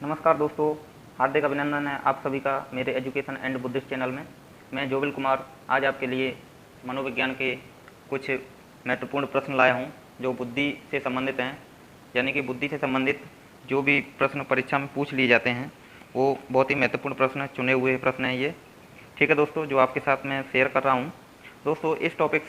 नमस्कार दोस्तों, हार्दिक अभिनंदन है आप सभी का मेरे एजुकेशन एंड बुद्धिस्ट चैनल में। मैं जोबिल कुमार आज आपके लिए मनोविज्ञान के कुछ महत्वपूर्ण प्रश्न लाया हूं जो बुद्धि से संबंधित हैं। यानी कि बुद्धि से संबंधित जो भी प्रश्न परीक्षा में पूछ लिए जाते हैं वो बहुत ही महत्वपूर्ण प्रश्न, चुने हुए प्रश्न हैं ये। ठीक है दोस्तों, जो आपके साथ मैं शेयर कर रहा हूँ। दोस्तों, इस टॉपिक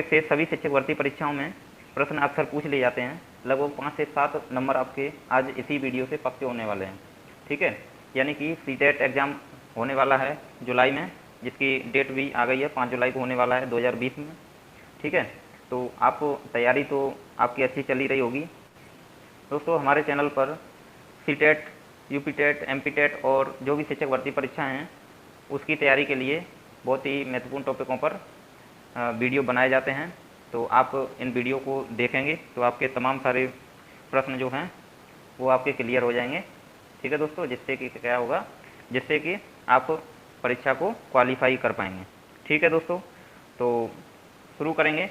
से सभी शिक्षक भर्ती परीक्षाओं में प्रश्न अक्सर पूछ लिए जाते हैं। लगभग 5 से 7 नंबर आपके आज इसी वीडियो से पक्के होने वाले हैं। ठीक है, यानी कि सीटेट एग्ज़ाम होने वाला है जुलाई में, जिसकी डेट भी आ गई है, 5 जुलाई को होने वाला है 2020 में। ठीक है, तो आप तैयारी तो आपकी अच्छी चल ही रही होगी। दोस्तों, हमारे चैनल पर सीटेट, यूपीटेट, एमपीटेट और जो भी शिक्षक भर्ती परीक्षाएँ हैं उसकी तैयारी के लिए बहुत ही महत्वपूर्ण टॉपिकों पर वीडियो बनाए जाते हैं। तो आप इन वीडियो को देखेंगे तो आपके तमाम सारे प्रश्न जो हैं वो आपके क्लियर हो जाएंगे। ठीक है दोस्तों, जिससे कि क्या होगा, जिससे कि आप परीक्षा को क्वालिफाई कर पाएंगे। ठीक है दोस्तों, तो शुरू करेंगे।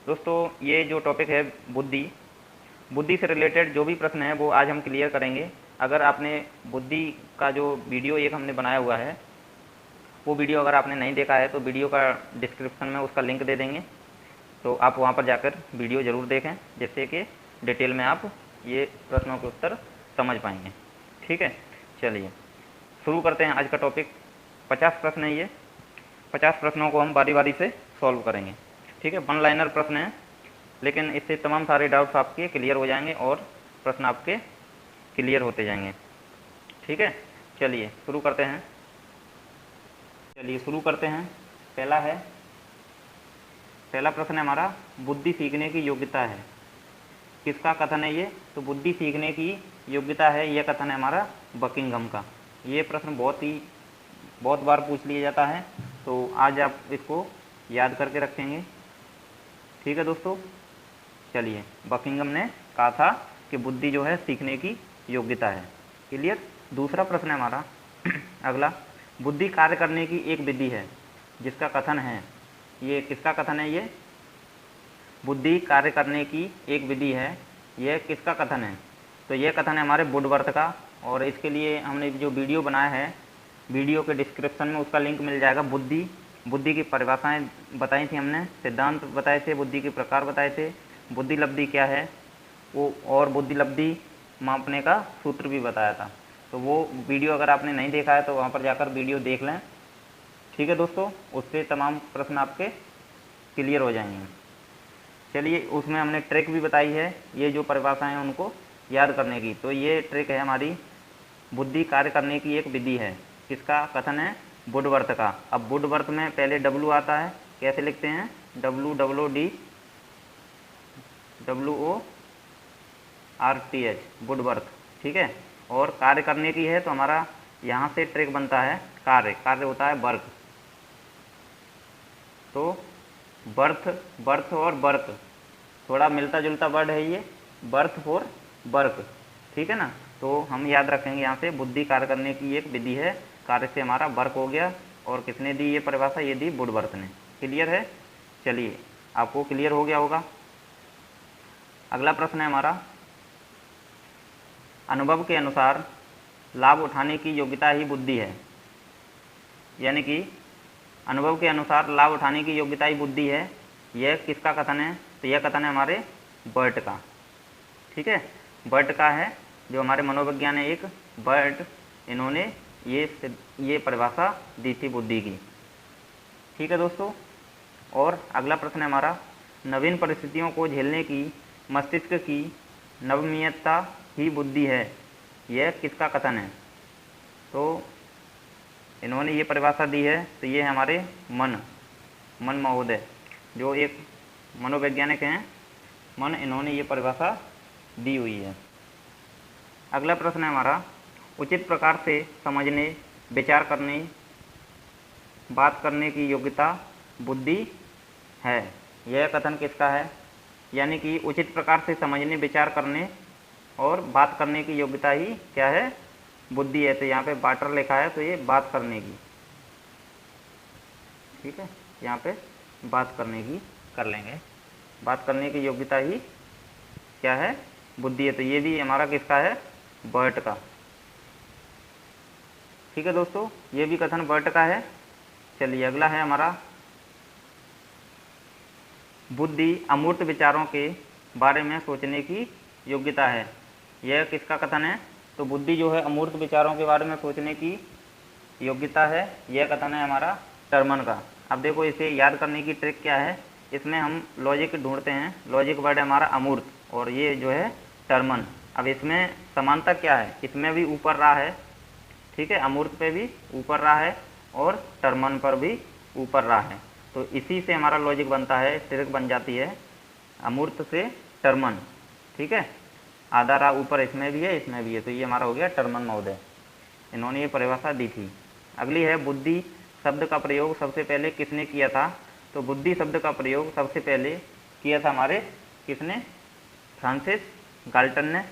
दोस्तों, ये जो टॉपिक है बुद्धि से रिलेटेड जो भी प्रश्न है वो आज हम क्लियर करेंगे। अगर आपने बुद्धि का जो वीडियो एक हमने बनाया हुआ है वो वीडियो अगर आपने नहीं देखा है तो वीडियो का डिस्क्रिप्शन में उसका लिंक दे देंगे, तो आप वहाँ पर जाकर वीडियो ज़रूर देखें, जिससे कि डिटेल में आप ये प्रश्नों के उत्तर समझ पाएंगे। ठीक है, चलिए शुरू करते हैं आज का टॉपिक। 50 प्रश्न है ये। 50 प्रश्नों को हम बारी बारी से सॉल्व करेंगे। ठीक है, वन लाइनर प्रश्न है, लेकिन इससे तमाम सारे डाउट्स आपके क्लियर हो जाएंगे और प्रश्न आपके क्लियर होते जाएंगे। ठीक है, चलिए शुरू करते हैं। पहला प्रश्न है हमारा, बुद्धि सीखने की योग्यता है। किसका कथन है ये? तो बुद्धि सीखने की योग्यता है, यह कथन है हमारा बकिंघम का। ये प्रश्न बहुत बार पूछ लिया जाता है, तो आज आप इसको याद करके रखेंगे। ठीक है दोस्तों, चलिए, बकिंघम ने कहा था कि बुद्धि जो है सीखने की योग्यता है। क्लियर। दूसरा प्रश्न है हमारा अगला, बुद्धि कार्य करने की एक विधि है जिसका कथन है। ये किसका कथन है? ये बुद्धि कार्य करने की एक विधि है, यह किसका कथन है? तो यह कथन है हमारे वुडवर्थ का। और इसके लिए हमने जो वीडियो बनाया है, वीडियो के डिस्क्रिप्शन में उसका लिंक मिल जाएगा। बुद्धि की परिभाषाएं बताई थी हमने, सिद्धांत बताए थे, बुद्धि के प्रकार बताए थे, बुद्धि लब्धि क्या है वो, और बुद्धि लब्धि मापने का सूत्र भी बताया था। तो वो वीडियो अगर आपने नहीं देखा है तो वहाँ पर जाकर वीडियो देख लें। ठीक है दोस्तों, उससे तमाम प्रश्न आपके क्लियर हो जाएंगे। चलिए, उसमें हमने ट्रिक भी बताई है, ये जो परिभाषाएं हैं उनको याद करने की। तो ये ट्रिक है हमारी, बुद्धि कार्य करने की एक विधि है। किसका कथन है? वुडवर्थ का। अब वुडवर्थ में पहले डब्लू आता है, कैसे लिखते हैं? WWORTH, Woodworth. ठीक है, और कार्य करने की है तो हमारा यहाँ से ट्रिक बनता है कार्य होता है वर्क। तो बर्थ और वर्क थोड़ा मिलता जुलता वर्ड है ये, बर्थ फॉर वर्क। ठीक है ना, तो हम याद रखेंगे यहाँ से बुद्धि कार्य करने की एक विधि है, कार्य से हमारा वर्क हो गया। और किसने दी ये परिभाषा? ये दी वुडवर्थ ने। क्लियर है? चलिए, आपको क्लियर हो गया होगा। अगला प्रश्न है हमारा, अनुभव के अनुसार लाभ उठाने की योग्यता ही बुद्धि है। यानी कि अनुभव के अनुसार लाभ उठाने की योग्यता ही बुद्धि है, यह किसका कथन है? तो यह कथन है हमारे बर्ट का। ठीक है, बर्ट का है, जो हमारे मनोविज्ञान है एक बर्ट, इन्होंने ये परिभाषा दी थी बुद्धि की। ठीक है दोस्तों, और अगला प्रश्न है हमारा, नवीन परिस्थितियों को झेलने की मस्तिष्क की नवमीयता ही बुद्धि है, यह किसका कथन है? तो इन्होंने ये परिभाषा दी है, तो ये है हमारे मन महोदय, जो एक मनोवैज्ञानिक हैं, इन्होंने ये परिभाषा दी हुई है। अगला प्रश्न है हमारा, उचित प्रकार से समझने, विचार करने, बात करने की योग्यता बुद्धि है, यह कथन किसका है? यानी कि उचित प्रकार से समझने, विचार करने और बात करने की योग्यता ही क्या है? बुद्धि है। तो यहाँ पे बाटर लिखा है, तो ये बात करने की। ठीक है, यहाँ पे बात करने की कर लेंगे, बात करने की योग्यता ही क्या है? बुद्धि है। तो ये भी हमारा किसका है? बर्ट का। ठीक है दोस्तों, ये भी कथन बर्ट का है। चलिए अगला है हमारा, बुद्धि अमूर्त विचारों के बारे में सोचने की योग्यता है। यह किसका कथन है? तो बुद्धि जो है अमूर्त विचारों के बारे में सोचने की योग्यता है, यह कथन है हमारा टर्मन का। अब देखो इसे याद करने की ट्रिक क्या है, इसमें हम लॉजिक ढूंढते हैं। लॉजिक वर्ड है हमारा अमूर्त और ये जो है टर्मन। अब इसमें समानता क्या है, इसमें भी ऊपर रहा है, ठीक है, अमूर्त पे भी ऊपर रहा है और टर्मन पर भी ऊपर रहा है। तो इसी से हमारा लॉजिक बनता है, ट्रिक बन जाती है, अमूर्त से टर्मन। ठीक है, आधा रहा ऊपर, इसमें भी है इसमें भी है, तो ये हमारा हो गया टर्मन महोदय, इन्होंने ये परिभाषा दी थी। अगली है, बुद्धि शब्द का प्रयोग सबसे पहले किसने किया था? तो बुद्धि शब्द का प्रयोग सबसे पहले किया था हमारे किसने? फ्रांसिस गाल्टन ने।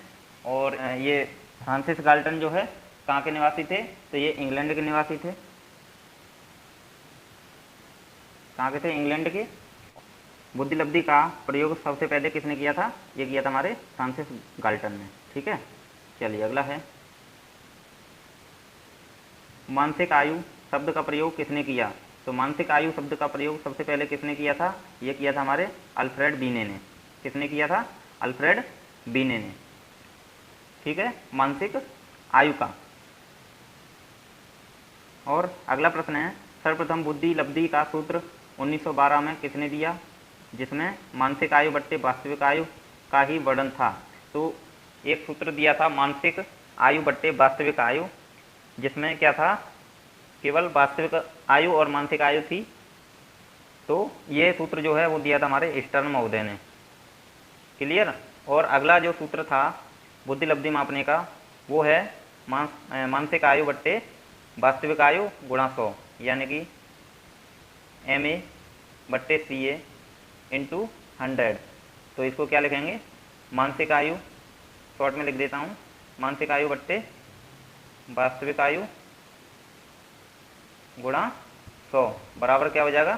और ये फ्रांसिस गाल्टन जो है कहाँ के निवासी थे? तो ये इंग्लैंड के निवासी थे। कहाँ के थे? इंग्लैंड के। बुद्धि लब्धि का प्रयोग सबसे पहले किसने किया था? ये किया था हमारे फ्रांसिस गाल्टन ने। ठीक है, चलिए अगला है, मानसिक आयु शब्द का प्रयोग किसने किया? तो मानसिक आयु शब्द का प्रयोग सबसे पहले किसने किया था? ये किया था हमारे अल्फ्रेड बीने ने। किसने किया था? अल्फ्रेड बीने ने। ठीक है, मानसिक आयु का। और अगला प्रश्न है, सर्वप्रथम बुद्धि लब्धि का सूत्र 1912 में किसने दिया, जिसमें मानसिक आयु बट्टे वास्तविक आयु का ही वर्णन था? तो एक सूत्र दिया था मानसिक आयु बट्टे वास्तविक आयु, जिसमें क्या था? केवल वास्तविक आयु और मानसिक आयु थी। तो ये सूत्र जो है वो दिया था हमारे स्टर्न महोदय ने। क्लियर। और अगला जो सूत्र था बुद्धि लब्धि मापने का, वो है मानसिक आयु बट्टे वास्तविक आयु गुणा 100, यानी कि MA बट्टे CA इंटू 100। तो इसको क्या लिखेंगे? मानसिक आयु, शॉर्ट में लिख देता हूँ, मानसिक आयु बट्टे वास्तविक आयु गुणा 100 बराबर क्या हो जाएगा?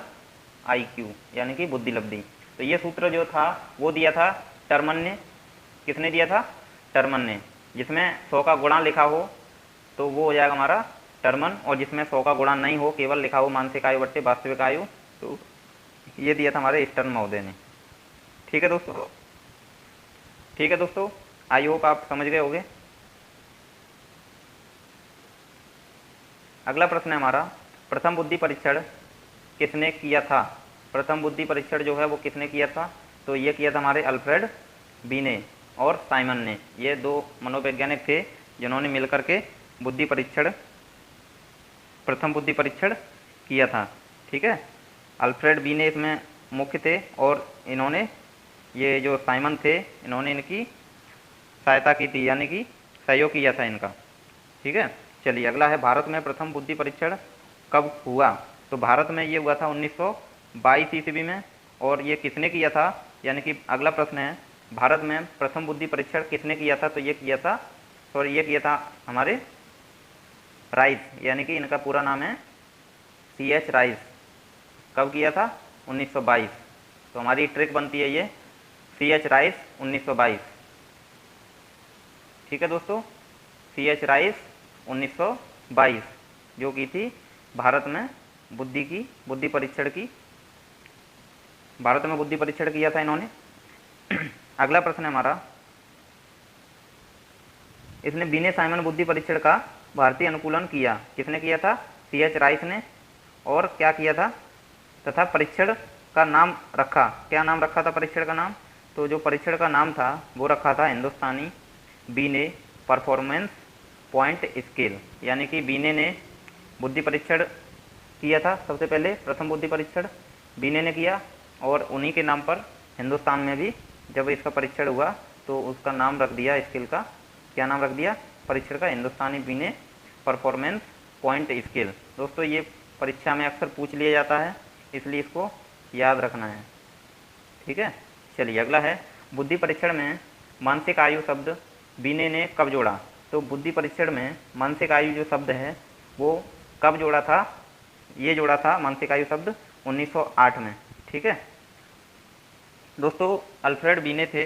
IQ, यानी कि बुद्धि लब्धि। तो ये सूत्र जो था वो दिया था टर्मन ने। किसने दिया था? टर्मन ने। जिसमें 100 का गुणा लिखा हो तो वो हो जाएगा हमारा टर्मन, और जिसमें 100 का गुणा नहीं हो, केवल लिखा हो मानसिक आयु बट्टे वास्तविक आयु, तो ये दिया था हमारे स्टर्न महोदय ने। ठीक है दोस्तों, ठीक है दोस्तों, आई होप आप समझ गए होंगे। अगला प्रश्न है हमारा, प्रथम बुद्धि परीक्षण किसने किया था? प्रथम बुद्धि परीक्षण जो है वो किसने किया था? तो ये किया था हमारे अल्फ्रेड बीने और साइमन ने। ये दो मनोवैज्ञानिक थे जिन्होंने मिलकर के बुद्धि परीक्षण, प्रथम बुद्धि परीक्षण किया था। ठीक है, अल्फ्रेड बीने इसमें मुख्य थे और इन्होंने, ये जो साइमन थे, इन्होंने इनकी सहायता की थी, यानी कि सहयोग किया था इनका। ठीक है, चलिए अगला है, भारत में प्रथम बुद्धि परीक्षण कब हुआ? तो भारत में ये हुआ था 1922 ईस्वी में। और ये किसने किया था? यानी कि अगला प्रश्न है, भारत में प्रथम बुद्धि परीक्षण किसने किया था? तो ये किया था, सॉरी, ये किया था हमारे राइस, यानी कि इनका पूरा नाम है CH राइस। कब किया था? 1922। तो हमारी ट्रिक बनती है ये CH राइस 1922। ठीक है दोस्तों, CH राइस 1922 जो की थी भारत में बुद्धि परीक्षण की, भारत में बुद्धि परीक्षण किया था इन्होंने। अगला प्रश्न है हमारा, इसने बीने साइमन बुद्धि परीक्षण का भारतीय अनुकूलन किया। किसने किया था? CH राइस ने। और क्या किया था? तथा परीक्षण का नाम रखा। क्या नाम रखा था परीक्षण का नाम? तो जो परीक्षण का नाम था वो रखा था हिंदुस्तानी बीने परफॉर्मेंस पॉइंट स्केल, यानी कि बीने ने बुद्धि परीक्षण किया था सबसे पहले, प्रथम बुद्धि परीक्षण बीने ने किया, और उन्हीं के नाम पर हिंदुस्तान में भी जब इसका परीक्षण हुआ तो उसका नाम रख दिया स्केल का। क्या नाम रख दिया परीक्षण का? हिंदुस्तानी बीने परफॉर्मेंस पॉइंट स्केल। दोस्तों ये परीक्षा में अक्सर पूछ लिया जाता है, इसलिए इसको याद रखना है। ठीक है, चलिए अगला है, बुद्धि परीक्षण में मानसिक आयु शब्द बीने ने कब जोड़ा? तो बुद्धि परीक्षण में मानसिक आयु जो शब्द है वो कब जोड़ा था? ये जोड़ा था मानसिक आयु शब्द 1908 में। ठीक है दोस्तों, अल्फ्रेड बीने थे,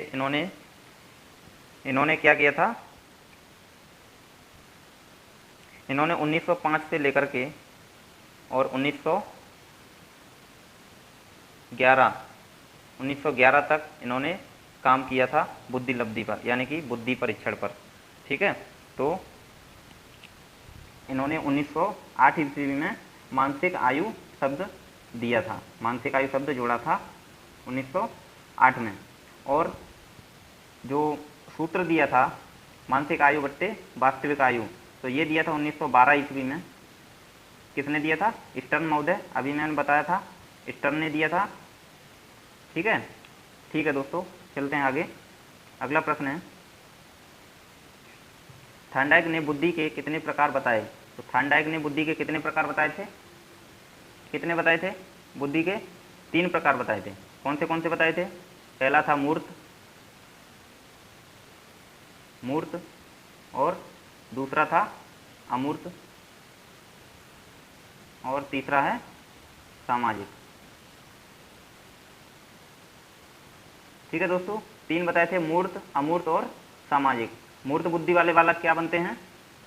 इन्होंने क्या किया था? इन्होंने 1905 से लेकर के और 1911 तक इन्होंने काम किया था बुद्धि लब्धि पर, यानी कि बुद्धि परीक्षण पर। ठीक है, तो इन्होंने 1908 ईस्वी में मानसिक आयु शब्द दिया था, मानसिक आयु शब्द जोड़ा था 1908 में। और जो सूत्र दिया था मानसिक आयु बट्टे वास्तविक आयु, तो ये दिया था 1912 ईस्वी में। किसने दिया था? स्टर्न महोदय, अभी मैंने बताया था स्टर्न ने दिया था। ठीक है, ठीक है दोस्तों, चलते हैं आगे। अगला प्रश्न है, थॉर्नडाइक ने बुद्धि के कितने प्रकार बताए? तो थॉर्नडाइक ने बुद्धि के कितने प्रकार बताए थे? कितने बताए थे? बुद्धि के 3 प्रकार बताए थे। कौन से बताए थे? पहला था मूर्त, और दूसरा था अमूर्त, और तीसरा है सामाजिक। ठीक है दोस्तों, 3 बताए थे, मूर्त, अमूर्त और सामाजिक। मूर्त बुद्धि वाले बालक क्या बनते हैं?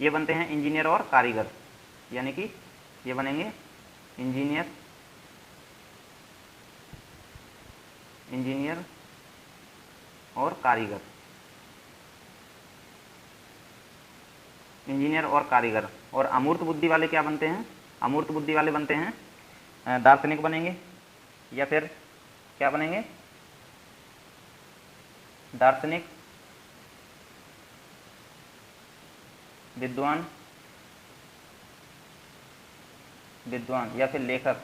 ये बनते हैं इंजीनियर और कारीगर, यानी कि ये बनेंगे इंजीनियर और कारीगर, इंजीनियर और कारीगर। और अमूर्त बुद्धि वाले क्या बनते हैं? अमूर्त बुद्धि वाले बनते हैं दार्शनिक बनेंगे, या फिर क्या बनेंगे? दार्शनिक, विद्वान या फिर लेखक।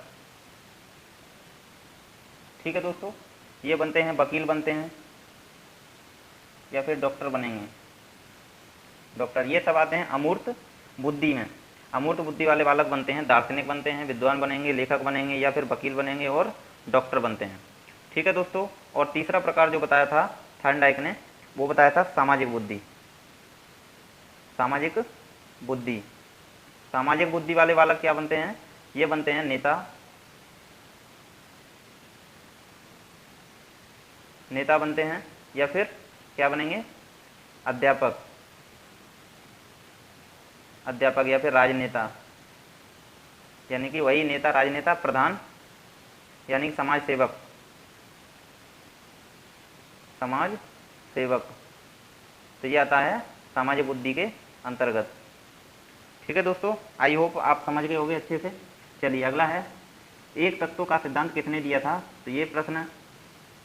ठीक है दोस्तों, ये बनते हैं वकील बनते हैं, या फिर डॉक्टर बनेंगे, डॉक्टर। ये सब आते हैं अमूर्त बुद्धि में। अमूर्त बुद्धि वाले बालक बनते हैं दार्शनिक बनते हैं, विद्वान बनेंगे, लेखक बनेंगे, या फिर वकील बनेंगे और डॉक्टर बनते हैं। ठीक है दोस्तों, और तीसरा प्रकार जो बताया था थॉर्नडाइक ने, वो बताया था सामाजिक बुद्धि। सामाजिक बुद्धि वाले बालक क्या बनते हैं? ये बनते हैं नेता बनते हैं, या फिर क्या बनेंगे? अध्यापक या फिर राजनेता, यानी कि वही नेता, राजनेता, प्रधान, यानी समाज सेवक। तो ये आता है सामाजिक बुद्धि के अंतर्गत। ठीक है दोस्तों, आई होप आप समझ गए होंगे अच्छे से। चलिए अगला है, एक तत्व का सिद्धांत किसने दिया था? तो ये प्रश्न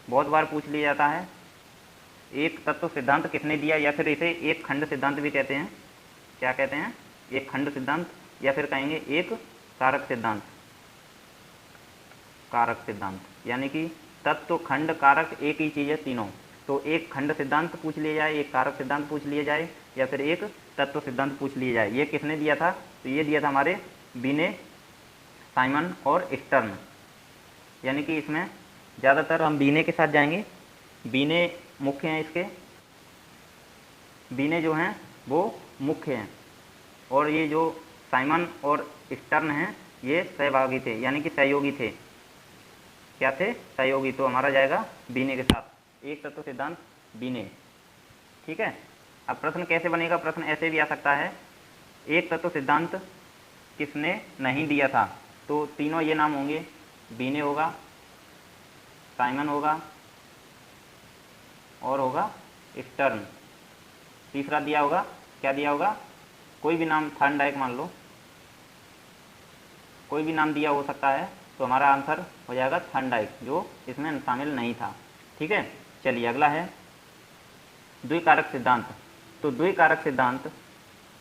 बहुत बार पूछ लिया जाता है, एक तत्व सिद्धांत किसने दिया, या फिर इसे एक खंड सिद्धांत भी कहते हैं। क्या कहते हैं? एक खंड सिद्धांत, या फिर कहेंगे एक कारक सिद्धांत, यानी कि तत्व, खंड, कारक एक ही चीज़ है तीनों। तो एक खंड सिद्धांत पूछ लिया जाए, एक कारक सिद्धांत पूछ लिया जाए, या फिर एक तत्व सिद्धांत पूछ लिया जाए। ये किसने दिया था? तो ये दिया था हमारे बीने, साइमन और स्टर्न, यानी कि इसमें ज़्यादातर हम बीने के साथ जाएंगे। बीने मुख्य हैं, इसके बीने जो हैं वो मुख्य हैं, और ये जो साइमन और स्टर्न हैं ये सहभागी थे, यानी कि सहयोगी थे। क्या थे? सहयोगी। तो हमारा जाएगा बीने के साथ, एक तत्व सिद्धांत बीने। ठीक है, अब प्रश्न कैसे बनेगा? प्रश्न ऐसे भी आ सकता है, एक तत्व सिद्धांत किसने नहीं दिया था? तो तीनों ये नाम होंगे, बीने होगा, साइमन होगा, और होगा स्टर्न। तीसरा दिया होगा, क्या दिया होगा? कोई भी नाम, थॉर्नडाइक मान लो, कोई भी नाम दिया हो सकता है। तो हमारा आंसर हो जाएगा थॉर्नडाइक, जो इसमें शामिल नहीं था। ठीक है, चलिए अगला है द्विकारक सिद्धांत। तो द्विकारक सिद्धांत,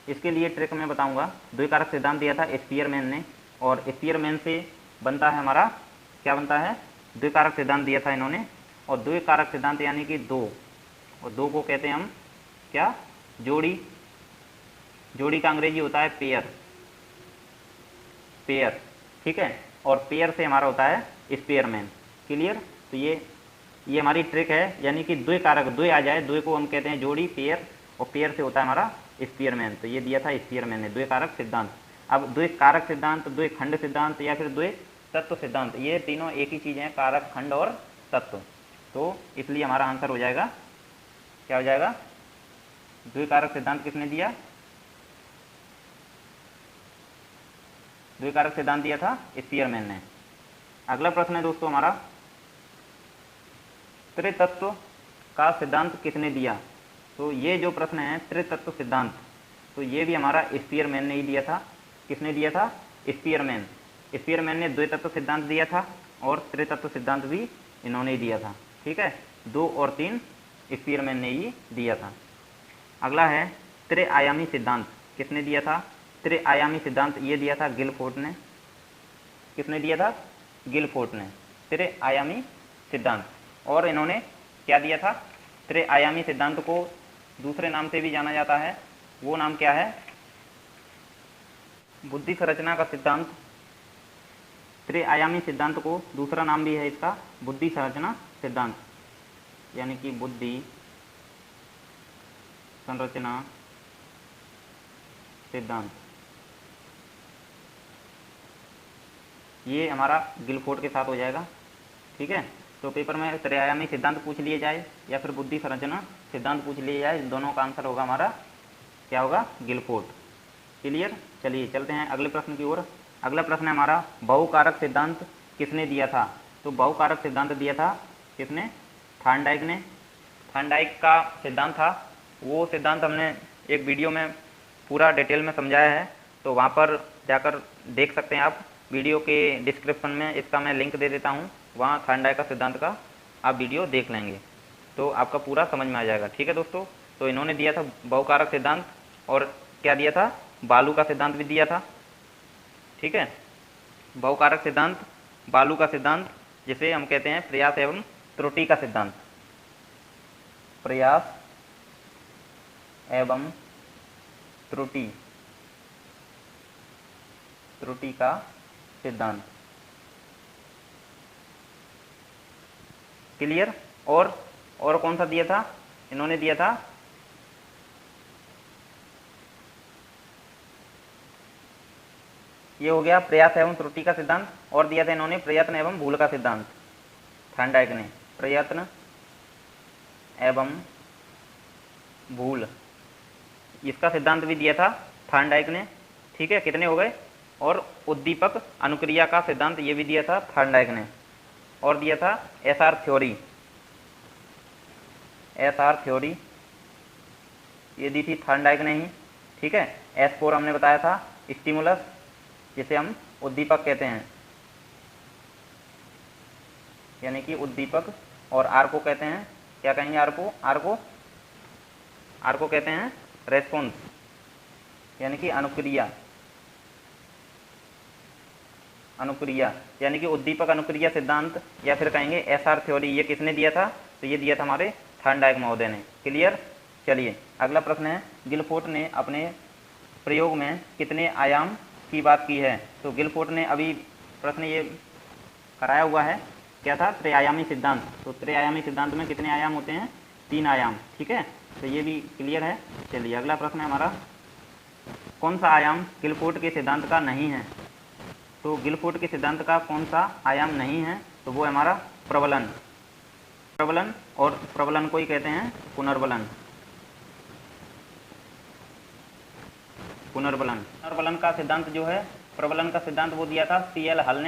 इसके लिए ट्रिक मैं बताऊंगा। द्विकारक सिद्धांत दिया था स्पीयरमैन ने, और स्पीयरमैन से बनता है हमारा, क्या बनता है? द्विकारक सिद्धांत दिया था इन्होंने। और द्विकारक सिद्धांत यानी कि दो, और दो को कहते हैं हम क्या? जोड़ी का अंग्रेजी होता है पेयर। ठीक है, और पेयर से हमारा होता है स्पीयरमैन। क्लियर? तो ये हमारी ट्रिक है, यानी कि द्विकारक, द्वि आ जाए, द्वि को हम कहते हैं जोड़ी, पेयर, और पेयर से होता है हमारा स्पीयरमैन। तो ये दिया था स्पीयरमैन ने, द्विकारक सिद्धांत। अब द्विकारक सिद्धांत, द्विखंड सिद्धांत, या फिर द्वि तत्व सिद्धांत, ये तीनों एक ही चीज़ हैं, कारक, खंड और तत्व। तो इसलिए हमारा आंसर हो जाएगा, क्या हो जाएगा? द्विकारक सिद्धांत किसने दिया? द्विकारक सिद्धांत दिया था स्पीयरमैन ने। अगला प्रश्न है दोस्तों हमारा, त्रितत्व का सिद्धांत किसने दिया? तो ये जो प्रश्न है त्रितत्व सिद्धांत, तो ये भी हमारा स्पीयरमैन ने ही दिया था। किसने दिया था? स्पीयरमैन। स्पीयरमैन ने द्वितत्व सिद्धांत दिया था और त्रितत्व सिद्धांत भी इन्होंने ही दिया था। ठीक है, 2 और 3 स्पीयरमैन ने ही दिया था। अगला है त्रिआयामी सिद्धांत, किसने दिया था? त्रिआयामी सिद्धांत ये दिया था गिलफोर्ड ने। किसने दिया था? गिलफोर्ड ने त्रिआयामी सिद्धांत। और इन्होंने क्या दिया था? त्रिआयामी सिद्धांत को दूसरे नाम से भी जाना जाता है, वो नाम क्या है? बुद्धि संरचना का सिद्धांत। त्रिआयामी सिद्धांत को दूसरा नाम भी है इसका बुद्धि संरचना सिद्धांत, यानी कि बुद्धि संरचना सिद्धांत। ये हमारा गिलफोर्ड के साथ हो जाएगा। ठीक है, तो पेपर में त्रिआयामी सिद्धांत पूछ लिए जाए या फिर बुद्धि संरचना सिद्धांत पूछ लिए जाए, दोनों का आंसर होगा हमारा क्या होगा? गिलफोर्ड। क्लियर? चलिए चलते हैं अगले प्रश्न की ओर। अगला प्रश्न है हमारा, बहुकारक सिद्धांत किसने दिया था? तो बहुकारक सिद्धांत दिया था किसने? थार्नडाइक ने। थार्नडाइक का सिद्धांत था, वो सिद्धांत हमने एक वीडियो में पूरा डिटेल में समझाया है, तो वहाँ पर जाकर देख सकते हैं आप। वीडियो के डिस्क्रिप्शन में इसका मैं लिंक दे देता हूँ, वहाँ थार्नडाइक का सिद्धांत का आप वीडियो देख लेंगे तो आपका पूरा समझ में आ जाएगा। ठीक है दोस्तों, तो इन्होंने दिया था बहुकारक सिद्धांत और क्या दिया था? बालू का सिद्धांत भी दिया था। ठीक है, बहुकारक सिद्धांत, बालू का सिद्धांत, जिसे हम कहते हैं प्रयास एवं त्रुटि का सिद्धांत। प्रयास एवं त्रुटि का सिद्धांत। क्लियर? और कौन सा दिया था? इन्होंने दिया था ये हो गया प्रयास एवं त्रुटि का सिद्धांत, और दिया था इन्होंने प्रयत्न एवं भूल का सिद्धांत। थार्नडाइक ने प्रयत्न एवं भूल, इसका सिद्धांत भी दिया था थार्नडाइक ने। ठीक है, कितने हो गए? और उद्दीपक अनुक्रिया का सिद्धांत ये भी दिया था थार्नडाइक ने। और दिया था एसआर थ्योरी। एसआर थ्योरी ये दी थी थार्नडाइक ने ही। ठीक है, S4 हमने बताया था स्टिमुलस, जिसे हम उद्दीपक कहते हैं, यानी कि उद्दीपक। और R को कहते हैं, क्या कहेंगे? R को कहते हैं रेस्पॉन्स, यानी कि अनुक्रिया। यानी कि उद्दीपक अनुक्रिया सिद्धांत, या फिर कहेंगे एसआर थ्योरी। ये किसने दिया था? तो ये दिया था हमारे थार्नडाइक महोदय ने। क्लियर? चलिए अगला प्रश्न है, गिलफोर्ड ने अपने प्रयोग में कितने आयाम की बात की है? तो गिलफोर्ड ने अभी प्रश्न ये कराया हुआ है, क्या था? त्रिआयामी सिद्धांत। तो त्रिआयामी सिद्धांत में कितने आयाम होते हैं? 3 आयाम। ठीक है, तो ये भी क्लियर है। चलिए अगला प्रश्न है हमारा, कौन सा आयाम गिलफोर्ड के सिद्धांत का नहीं है? तो गिलफोर्ड के सिद्धांत का कौन सा आयाम नहीं है? तो वो है हमारा प्रबलन। और प्रबलन को ही कहते हैं पुनर्बलन। पुनर्बलन का सिद्धांत जो है, प्रबलन का सिद्धांत वो दिया था CL हल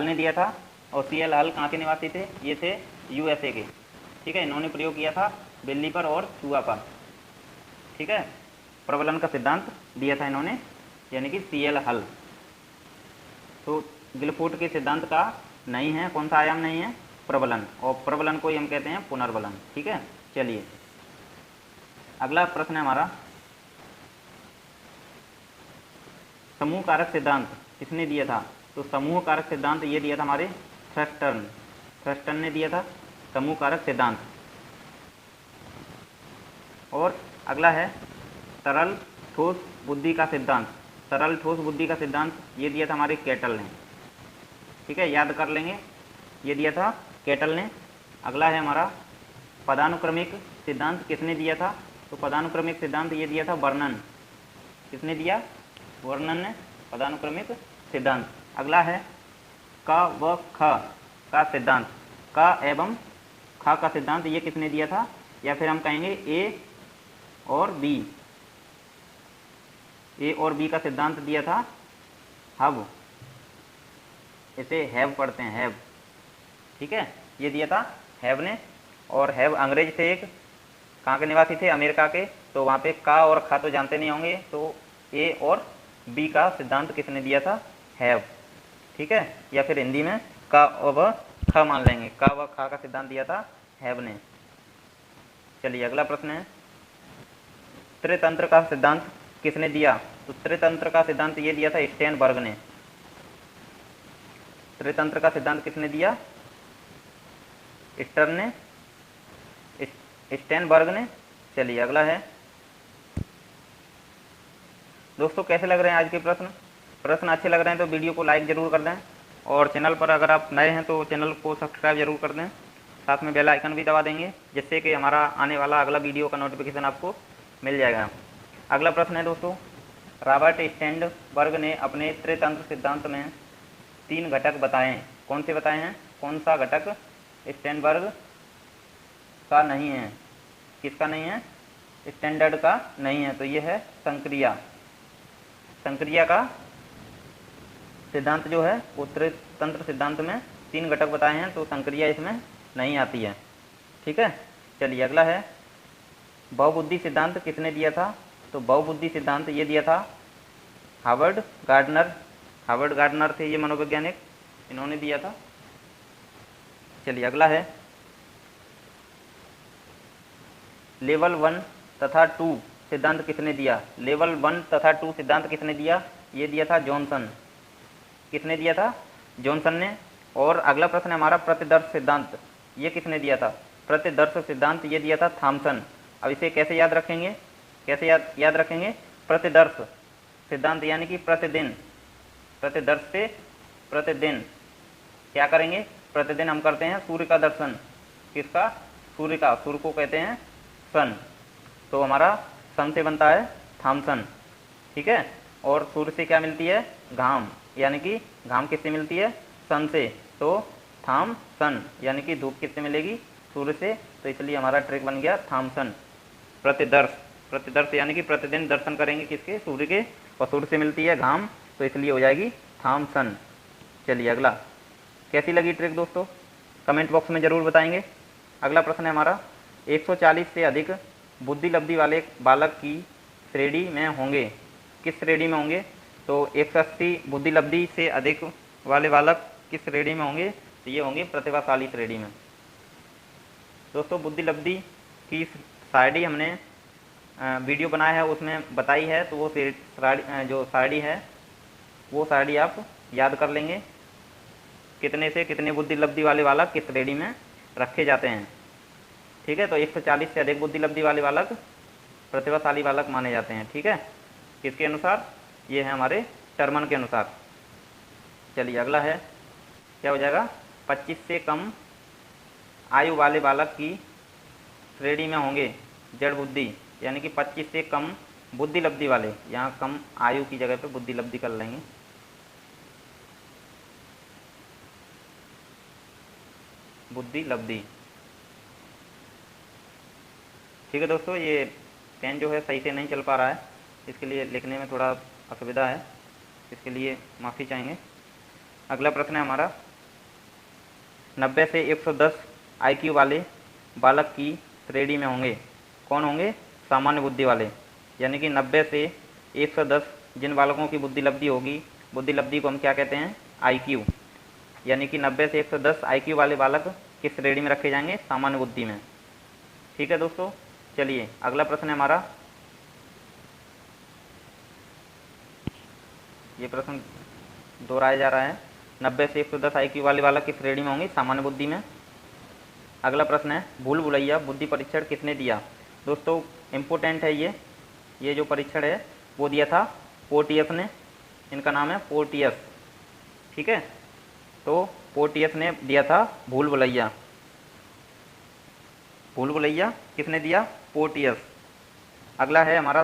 ने दिया था। और CL हल कहाँ के निवासी थे? ये थे USA के। ठीक है, इन्होंने प्रयोग किया था बिल्ली पर और चूहा पर। ठीक है, प्रबलन का सिद्धांत दिया था इन्होंने, यानी कि CL हल। तो गिलफोर्ड के सिद्धांत का नहीं है, कौन सा आयाम नहीं है? प्रबलन। और प्रबलन को ही हम कहते हैं पुनर्बलन। ठीक है, चलिए अगला प्रश्न है हमारा, समूह कारक सिद्धांत किसने दिया था? तो समूह कारक सिद्धांत ये दिया था हमारे थ्रस्टन ने दिया था समूह कारक सिद्धांत। और अगला है तरल ठोस बुद्धि का सिद्धांत। तरल ठोस बुद्धि का सिद्धांत ये दिया था हमारे कैटल ने। ठीक है, याद कर लेंगे, ये दिया था कैटल ने। अगला है हमारा पदानुक्रमिक सिद्धांत, किसने दिया था? तो पदानुक्रमिक सिद्धांत ये दिया था वर्णन। किसने दिया? वर्णन ने पदानुक्रमिक सिद्धांत। अगला है क व ख का सिद्धांत। क एवं ख का सिद्धांत ये किसने दिया था? या फिर हम कहेंगे A और B। ए और बी का सिद्धांत दिया था हब, इसे हैव पढ़ते हैं, हैव, ठीक है, ये दिया था हैव ने। और हैव अंग्रेज थे, एक कहाँ के निवासी थे, अमेरिका के, तो वहाँ पे का और खा तो जानते नहीं होंगे, तो ए और बी का सिद्धांत किसने दिया था, हैव, ठीक है, या फिर हिंदी में का व ख मान लेंगे, का व खा का सिद्धांत दिया था हैव ने। चलिए अगला प्रश्न है, त्रितंत्र का सिद्धांत किसने दिया, तो त्रितंत्र का सिद्धांत ये दिया था स्टेनबर्ग ने। त्रितंत्र का सिद्धांत किसने दिया, स्टर्न ने, स्टेनबर्ग ने। चलिए अगला है, दोस्तों कैसे लग रहे हैं आज के प्रश्न, प्रश्न अच्छे लग रहे हैं तो वीडियो को लाइक जरूर कर दें, और चैनल पर अगर आप नए हैं तो चैनल को सब्सक्राइब जरूर कर दें, साथ में बेल आइकन भी दबा देंगे, जिससे कि हमारा आने वाला अगला वीडियो का नोटिफिकेशन आपको मिल जाएगा। अगला प्रश्न है दोस्तों, रॉबर्ट स्टेनबर्ग ने अपने त्रितंत्र सिद्धांत में 3 घटक बताए, कौन से बताए हैं, कौन सा घटक स्टेनबर्ग का नहीं है, किसका नहीं है, स्टैंडर्ड का नहीं है, तो ये है संक्रिया। संक्रिया का सिद्धांत जो है वो त्रितंत्र सिद्धांत में 3 घटक बताए हैं, तो संक्रिया इसमें नहीं आती है, ठीक है। चलिए अगला है, बहुबुद्धि सिद्धांत किसने दिया था, तो बहुबुद्धि सिद्धांत ये दिया था हार्वर्ड गार्डनर, हार्वर्ड गार्डनर थे ये मनोवैज्ञानिक, इन्होंने दिया था। चलिए अगला है, लेवल 1 तथा 2 सिद्धांत किसने दिया, लेवल 1 तथा 2 सिद्धांत किसने दिया, ये दिया था जॉनसन, किसने दिया था, जॉनसन ने। और अगला प्रश्न है हमारा, प्रतिदर्श सिद्धांत ये किसने दिया था, प्रतिदर्श सिद्धांत ये दिया था थॉमसन। अब इसे कैसे याद रखेंगे, कैसे याद रखेंगे, प्रतिदर्श सिद्धांत यानी कि प्रतिदिन, प्रतिदर्श से प्रतिदिन क्या करेंगे, प्रतिदिन हम करते हैं सूर्य का दर्शन, किसका, सूर्य का, सूर्य को कहते हैं सन, तो हमारा सन से बनता है थॉमसन, ठीक है। और सूर्य से क्या मिलती है, घाम, यानी कि घाम किससे मिलती है, सन से, तो थॉमसन, यानी कि धूप किससे मिलेगी, सूर्य से, तो इसलिए हमारा ट्रिक बन गया थॉमसन। प्रतिदर्श, प्रतिदर्श यानी कि प्रतिदिन दर्शन करेंगे किसके, सूर्य के, और सूर्य से मिलती है घाम, तो इसलिए हो जाएगी थॉमसन। चलिए अगला, कैसी लगी ट्रिक दोस्तों, कमेंट बॉक्स में ज़रूर बताएंगे। अगला प्रश्न है हमारा, 140 से अधिक बुद्धि लब्धि वाले बालक की श्रेणी में होंगे, किस श्रेणी में होंगे, तो 180 बुद्धि लब्धि से अधिक वाले बालक किस श्रेणी में होंगे, तो ये होंगे प्रतिभाशाली श्रेणी में। दोस्तों बुद्धि लब्धि की सारणी हमने वीडियो बनाया है उसमें बताई है, तो वो जो सारणी है वो सारणी आप याद कर लेंगे, कितने से कितने बुद्धि लब्धि वाले बालक किस श्रेणी में रखे जाते हैं, ठीक है। तो 140 से अधिक बुद्धि लब्धि वाले बालक प्रतिभाशाली बालक माने जाते हैं, ठीक है, किसके अनुसार, ये है हमारे टर्मन के अनुसार। चलिए अगला है, क्या हो जाएगा, 25 से कम आयु वाले बालक की श्रेणी में होंगे जड़ बुद्धि, यानी कि 25 से कम बुद्धि लब्धि वाले, यहाँ कम आयु की जगह पे बुद्धि लब्धि कर लेंगे, बुद्धि लब्धि, ठीक है दोस्तों। ये पेन जो है सही से नहीं चल पा रहा है, इसके लिए लिखने में थोड़ा असुविधा है, इसके लिए माफ़ी चाहेंगे। अगला प्रश्न है हमारा, 90 से 110 IQ वाले बालक की श्रेणी में होंगे, कौन होंगे, सामान्य बुद्धि वाले, यानी कि 90 से 110 जिन बालकों की बुद्धि लब्धि होगी, बुद्धि लब्धि को हम क्या कहते हैं, IQ, यानी कि 90 से 110 IQ वाले बालक किस श्रेणी में रखे जाएंगे, सामान्य बुद्धि में, ठीक है दोस्तों। चलिए अगला प्रश्न है हमारा, ये प्रश्न दोहराया जा रहा है, 90 से 110 IQ वाले बालक किस श्रेणी में होंगे, सामान्य बुद्धि में। अगला प्रश्न है, भूल भुलैया बुद्धि परीक्षण किसने दिया, दोस्तों इम्पोर्टेंट है ये जो परीक्षण है वो दिया था पोर्टियस ने, इनका नाम है पोर्टियस, ठीक है, तो पोर्टियस ने दिया था भूल भुलैया, भूल भुलैया किसने दिया, पोर्टियस। अगला है हमारा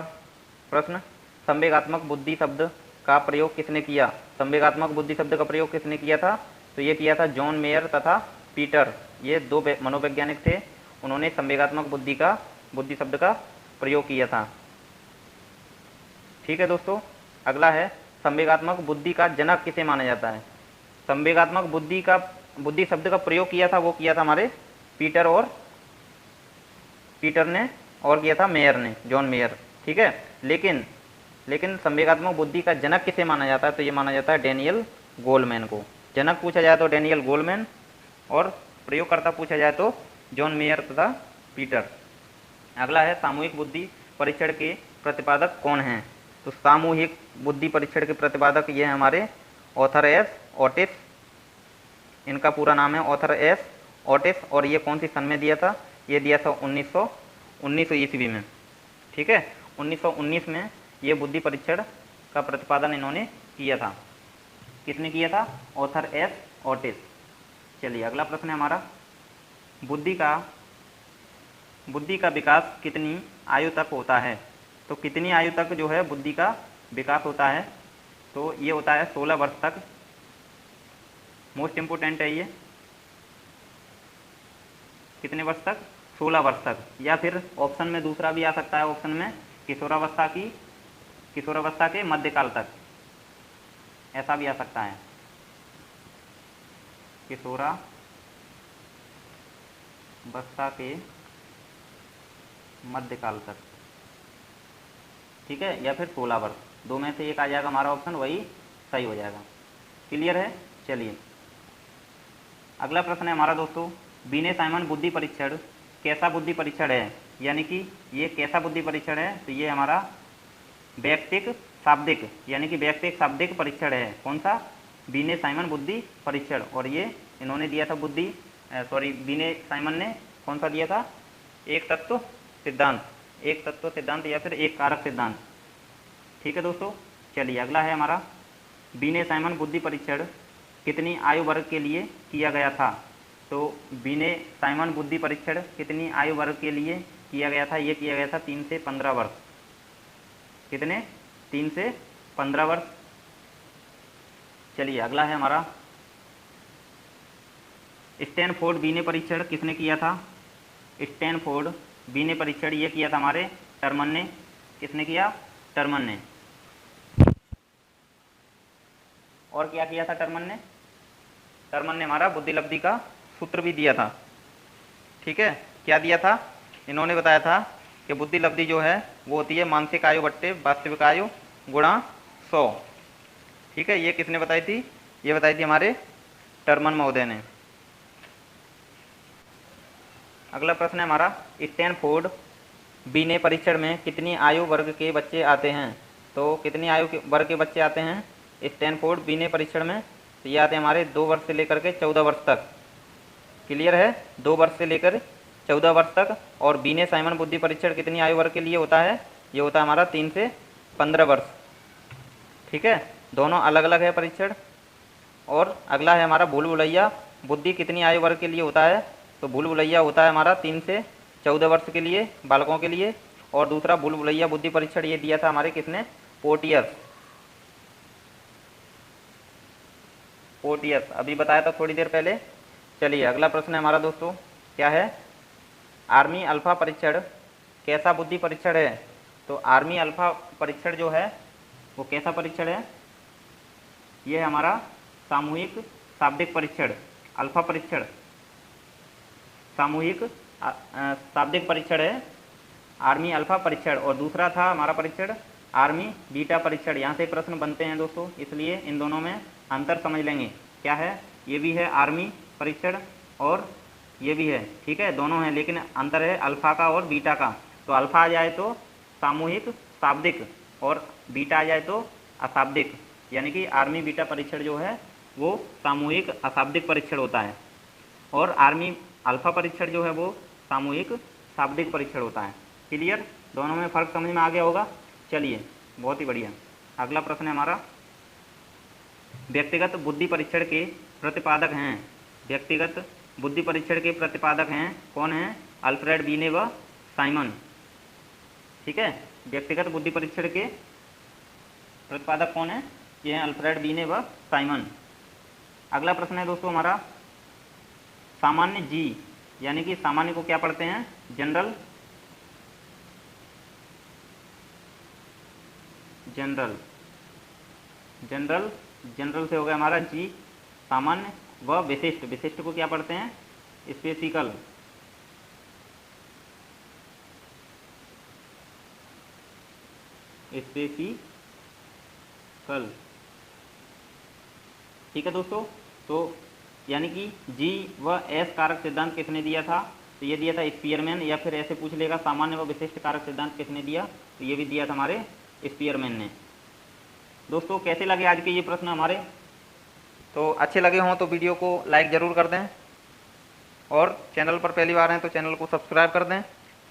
प्रश्न, संवेगात्मक बुद्धि शब्द का प्रयोग किसने किया, संवेगात्मक बुद्धि शब्द का प्रयोग किसने किया था, तो ये किया था जॉन मेयर तथा पीटर, ये 2 मनोवैज्ञानिक थे, उन्होंने संवेगात्मक बुद्धि शब्द का प्रयोग किया था। ठीक है दोस्तों। अगला है संवेगात्मक बुद्धि का जनक किसे माना जाता है। संवेगात्मक बुद्धि शब्द का प्रयोग किया था, वो किया था हमारे पीटर ने, और किया था मेयर ने, जॉन मेयर। ठीक है, लेकिन संवेगात्मक बुद्धि का जनक किसे माना जाता है, तो ये माना जाता है डेनियल गोलमैन को। जनक पूछा जाए तो डेनियल गोलमैन, और प्रयोगकर्ता पूछा जाए तो जॉन मेयर तथा पीटर। अगला है सामूहिक बुद्धि परीक्षण के प्रतिपादक कौन हैं। तो सामूहिक बुद्धि परीक्षण के प्रतिपादक ये हैं हमारे ऑथर एस ओटिस, इनका पूरा नाम है ऑथर एस ओटिस, और ये कौन सी सन में दिया था, ये दिया था 1919 ईस्वी में। ठीक है, 1919 में ये बुद्धि परीक्षण का प्रतिपादन इन्होंने किया था। किसने किया था, ऑथर एस ओटिस। चलिए अगला प्रश्न है हमारा, बुद्धि का विकास कितनी आयु तक होता है। तो कितनी आयु तक जो है बुद्धि का विकास होता है, तो ये होता है 16 वर्ष तक। मोस्ट इम्पोर्टेंट है ये, कितने वर्ष तक, 16 वर्ष तक। या फिर ऑप्शन में दूसरा भी आ सकता है, ऑप्शन में किशोरावस्था के मध्यकाल तक, ऐसा भी आ सकता है, किशोरावस्था के मध्यकाल तक। ठीक है, या फिर 16 वर्ष, दो में से एक आ जाएगा हमारा ऑप्शन, वही सही हो जाएगा। क्लियर है। चलिए अगला प्रश्न है हमारा दोस्तों, बीने साइमन बुद्धि परीक्षण कैसा बुद्धि परीक्षण है, यानी कि ये कैसा बुद्धि परीक्षण है, तो ये हमारा वैयक्तिक शाब्दिक परीक्षण है। कौन सा, बीने साइमन बुद्धि परीक्षण। और ये इन्होंने दिया था बीने साइमन ने कौन सा दिया था, एक तत्व सिद्धांत या फिर एक कारक सिद्धांत। ठीक है दोस्तों। चलिए अगला है हमारा, बीने साइमन बुद्धि परीक्षण कितनी आयु वर्ग के लिए किया गया था। तो बीने साइमन बुद्धि परीक्षण कितनी आयु वर्ग के लिए किया गया था, ये किया गया था 3 से 15 वर्ष। कितने, 3 से 15 वर्ष। चलिए अगला है हमारा, स्टैनफोर्ड बीने परीक्षण किसने किया था। स्टैनफोर्ड बीने परीक्षण ये किया था हमारे टर्मन ने। किसने किया, टर्मन ने। और क्या किया था टर्मन ने हमारा बुद्धिलब्धि का सूत्र भी दिया था। ठीक है, क्या दिया था, इन्होंने बताया था कि बुद्धिलब्धि जो है वो होती है मानसिक आयु बट्टे वास्तविक आयु गुणा 100। ठीक है, ये किसने बताई थी, ये बताई थी हमारे टर्मन महोदय ने। अगला प्रश्न है हमारा, स्टैनफोर्ड बीने परीक्षण में कितनी आयु वर्ग के बच्चे आते हैं। तो कितनी आयु वर्ग के बच्चे आते हैं स्टैनफोर्ड बीने परीक्षण में, तो ये आते हैं हमारे 2 वर्ष से लेकर के 14 वर्ष तक। क्लियर है, 2 वर्ष से लेकर 14 वर्ष तक। और बीने साइमन बुद्धि परीक्षण कितनी आयु वर्ग के लिए होता है, ये होता है हमारा 3 से 15 वर्ष। ठीक है, दोनों अलग अलग है परीक्षण। और अगला है हमारा भूल भुलैया बुद्धि कितनी आयु वर्ग के लिए होता है। तो भूल भुलैया होता है हमारा 3 से 14 वर्ष के लिए, बालकों के लिए। और दूसरा भूल भुलैया बुद्धि परीक्षण ये दिया था हमारे किसने, पोर्टियस, अभी बताया था थोड़ी देर पहले। चलिए अगला प्रश्न है हमारा दोस्तों, क्या है, आर्मी अल्फा परीक्षण कैसा बुद्धि परीक्षण है। तो आर्मी अल्फा परीक्षण जो है वो कैसा परीक्षण है, ये है हमारा सामूहिक शाब्दिक परीक्षण। अल्फा परीक्षण सामूहिक शाब्दिक परीक्षण है, आर्मी अल्फा परीक्षण। और दूसरा था हमारा परीक्षण आर्मी बीटा परीक्षण। यहाँ से प्रश्न बनते हैं दोस्तों, इसलिए इन दोनों में अंतर समझ लेंगे। क्या है, ये भी है आर्मी परीक्षण और ये भी है। ठीक है, दोनों हैं, लेकिन अंतर है अल्फा का और बीटा का। तो अल्फा आ जाए तो सामूहिक शाब्दिक और बीटा आ जाए तो अशाब्दिक, यानी कि आर्मी बीटा परीक्षण जो है वो सामूहिक अशाब्दिक परीक्षण होता है, और आर्मी अल्फा परीक्षण जो है वो सामूहिक शाब्दिक परीक्षण होता है। क्लियर, दोनों में फ़र्क समझ में आ गया होगा। चलिए बहुत ही बढ़िया। अगला प्रश्न है हमारा, व्यक्तिगत बुद्धि परीक्षण के प्रतिपादक हैं। व्यक्तिगत बुद्धि परीक्षण के प्रतिपादक हैं, कौन हैं, अल्फ्रेड बीने व साइमन। ठीक है, व्यक्तिगत बुद्धि परीक्षण के प्रतिपादक कौन है, ये हैं अल्फ्रेड बीने व साइमन। अगला प्रश्न है दोस्तों हमारा, सामान्य जी, यानी कि सामान्य को क्या पढ़ते हैं, जनरल, जनरल, जनरल से हो गया हमारा जी सामान्य, व विशिष्ट, विशिष्ट को क्या पढ़ते हैं? स्पेसिकल, स्पेसिकल। ठीक है दोस्तों, तो यानी कि जी व एस कारक सिद्धांत किसने दिया था? तो ये दिया था स्पीयरमैन, या फिर ऐसे पूछ लेगा सामान्य व विशिष्ट कारक सिद्धांत किसने दिया? तो ये भी दिया था हमारे स्पीयरमैन ने। दोस्तों कैसे लगे आज के ये प्रश्न हमारे? तो अच्छे लगे हों तो वीडियो को लाइक ज़रूर कर दें, और चैनल पर पहली बार हैं तो चैनल को सब्सक्राइब कर दें,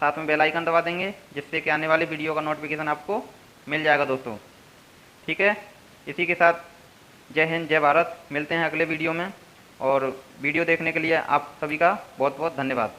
साथ में बेल आइकन दबा देंगे, जिससे कि आने वाली वीडियो का नोटिफिकेशन आपको मिल जाएगा दोस्तों। ठीक है, इसी के साथ जय हिंद, जय भारत। मिलते हैं अगले वीडियो में, और वीडियो देखने के लिए आप सभी का बहुत बहुत धन्यवाद।